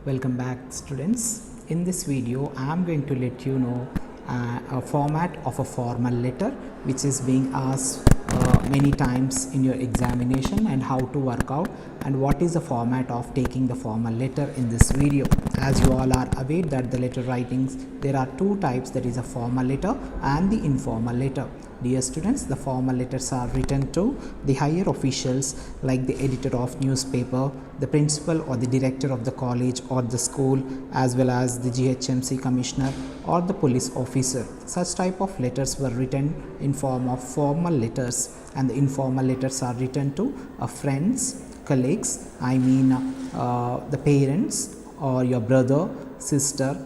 Welcome back, students. In this video I am going to let you know a format of a formal letter which is being asked many times in your examination, and how to work out and what is the format of taking the formal letter in this video. As you all are aware that the letter writings, there are two types, that is a formal letter and the informal letter. Dear students, the formal letters are written to the higher officials like the editor of newspaper, the principal or the director of the college or the school, as well as the GHMC commissioner or the police officer. Such type of letters were written in form of formal letters, and the informal letters are written to friends, colleagues, the parents or your brother, sister,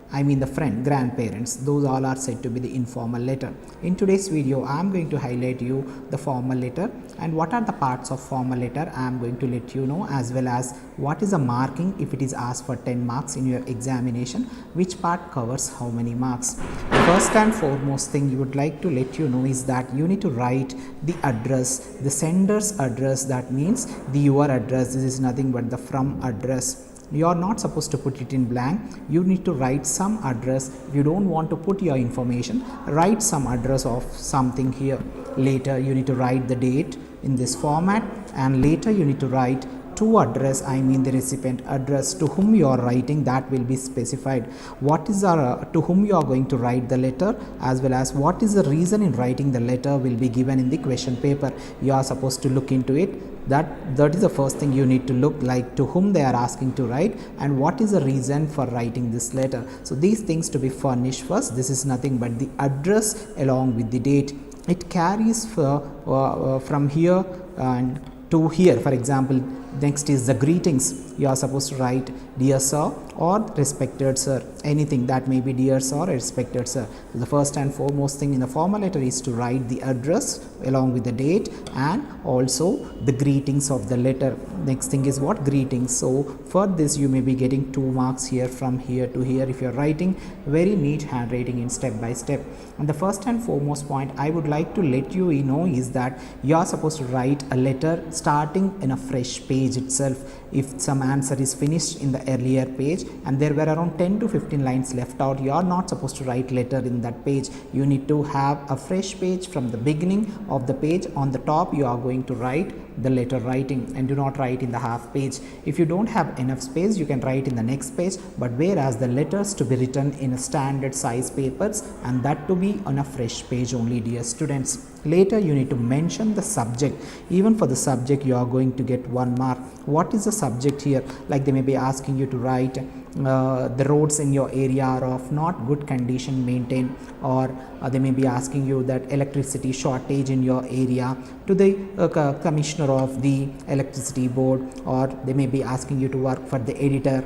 the friend, grandparents. Those all are said to be the informal letter. In today's video I am going to highlight you the formal letter and what are the parts of formal letter I am going to let you know, as well as what is the marking if it is asked for 10 marks in your examination, which part covers how many marks. The first and foremost thing you would like to let you know is that you need to write the address, the sender's address. That means your address. This is nothing but the from address. You are not supposed to put it in blank. You need to write some address. If you don't want to put your information, write some address of something here. Later you need to write the date in this format, and later you need to write to address, the recipient address to whom you are writing. That will be specified. What is to whom you are going to write the letter, as well as what is the reason in writing the letter will be given in the question paper. You are supposed to look into it. That is the first thing you need to look, like to whom they are asking to write and what is the reason for writing this letter. So these things to be furnished first. This is nothing but the address along with the date. It carries from here and to here. For example, next is the greetings. You are supposed to write dear sir or respected sir, anything that may be dear sir or respected sir. So the first and foremost thing in the formal letter is to write the address along with the date and also the greetings of the letter. Next thing is what? Greetings. So for this you may be getting 2 marks here, from here to here, if you are writing very neat handwriting in step by step. And the first and foremost point I would like to let you know is that you are supposed to write a letter starting in a fresh page itself. If some answer is finished in the earlier page and there were around 10 to 15 lines left out, you are not supposed to write letter in that page. You need to have a fresh page from the beginning of the page. On the top you are going to write the letter writing, and do not write in the half page. If you don't have enough space, you can write in the next page, but whereas the letters to be written in a standard size papers, and that to be on a fresh page only, dear students. Later you need to mention the subject. Even for the subject you are going to get 1 mark. What is the subject here? Like they may be asking you to write the roads in your area are of not good condition maintained, or they may be asking you that electricity shortage in your area to the commissioner of the electricity board, or they may be asking you to work for the editor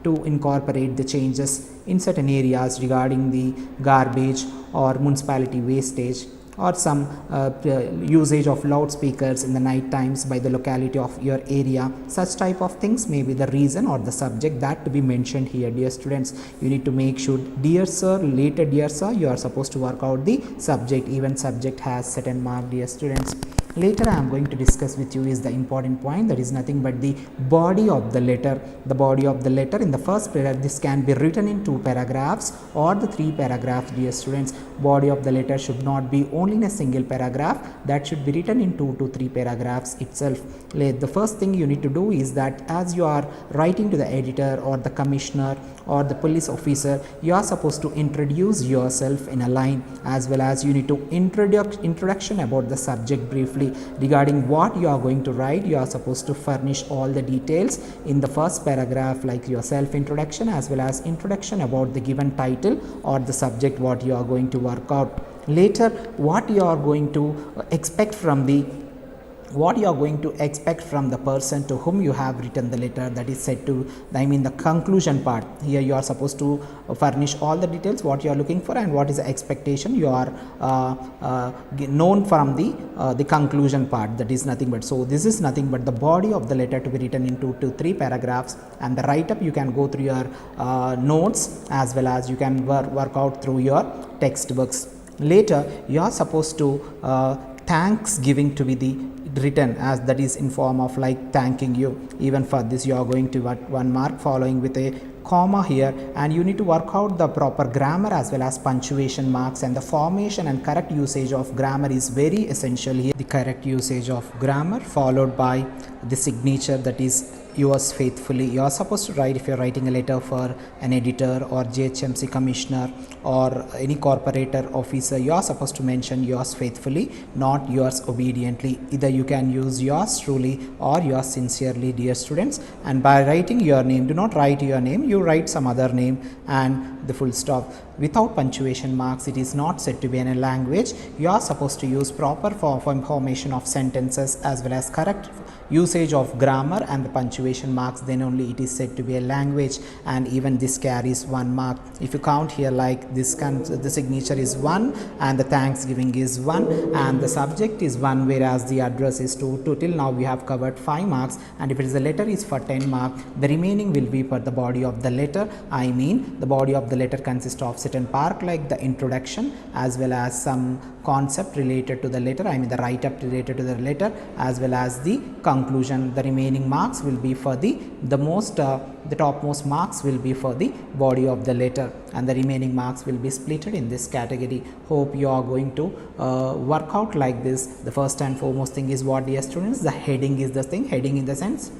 to incorporate the changes in certain areas regarding the garbage or municipality wastage, or some usage of loudspeakers in the night times by the locality of your area. Such type of things may be the reason or the subject that to be mentioned here, dear students. You need to make sure dear sir, later dear sir, you are supposed to work out the subject. Even subject has certain mark, dear students. Later I am going to discuss with you is the important point, that is nothing but the body of the letter. The body of the letter in the first paragraph, this can be written in 2 paragraphs or the 3 paragraphs, dear students. Body of the letter should not be only in a single paragraph, that should be written in 2 to 3 paragraphs itself. The first thing you need to do is that as you are writing to the editor or the commissioner or the police officer, you are supposed to introduce yourself in a line, as well as you need to introduction about the subject briefly. Regarding what you are going to write, you are supposed to furnish all the details in the first paragraph, like your self introduction as well as introduction about the given title or the subject what you are going to work out. Later what you are going to expect from the person to whom you have written the letter, that is said to the conclusion part. Here you are supposed to furnish all the details what you are looking for and what is the expectation you are known from the conclusion part. That is nothing but, so this is nothing but the body of the letter to be written in 2 to 3 paragraphs, and the write up you can go through your notes, as well as you can work out through your textbooks. Later you are supposed to thanks giving to be written as that is in form of like thanking you. Even for this you are going to get 1 mark, following with a comma here, and you need to work out the proper grammar as well as punctuation marks, and the formation and correct usage of grammar is very essential here. The correct usage of grammar followed by the signature, that is yours faithfully. You are supposed to write, if you are writing a letter for an editor or GHMC commissioner or any corporator officer, you are supposed to mention yours faithfully, not yours obediently. Either you can use yours truly or yours sincerely, dear students. And by writing your name, do not write your name, you write some other name and the full stop. Without punctuation marks, it is not said to be in a language. You are supposed to use proper formation of sentences as well as correct usage of grammar and the punctuation marks, then only it is said to be a language. And even this carries 1 mark. If you count here, like this the signature is 1 and the thanksgiving is 1 and the subject is 1, whereas the address is 2. Till now we have covered 5 marks, and if it is a letter is for 10 marks. The remaining will be for the body of the letter. I mean the body of the letter consists of certain part like the introduction as well as some concept related to the letter, I mean the write up related to the letter, as well as the conclusion. The remaining marks will be for the topmost marks will be for the body of the letter, and the remaining marks will be splitted in this category. Hope you are going to work out like this. The first and foremost thing is what, dear students, the heading is the thing. Heading in the sense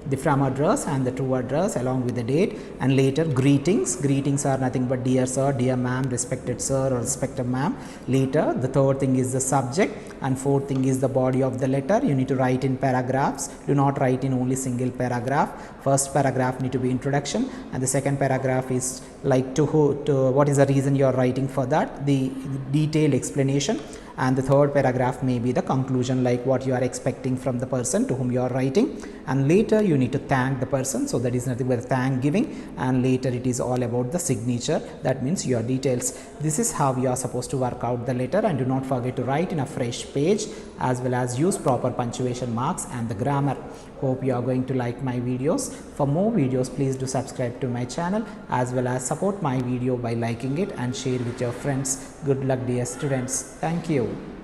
the from address and the to address along with the date, and later greetings. Greetings are nothing but dear sir, dear ma'am, respected sir or respected ma'am. Later the third thing is the subject, and fourth thing is the body of the letter. You need to write in paragraphs. Do not write in only single paragraph. First paragraph need to be introduction, and the second paragraph is like to what is the reason you are writing for that, the detailed explanation, and the third paragraph may be the conclusion, like what you are expecting from the person to whom you are writing. And later you need to thank the person, so that is nothing but thank giving, and later it is all about the signature, that means your details. This is how you are supposed to work out the letter, and do not forget to write in a fresh page as well as use proper punctuation marks and the grammar. Hope you are going to like my videos. For more videos, please do subscribe to my channel as well as support my video by liking it and share with your friends. Good luck, dear students. Thank you.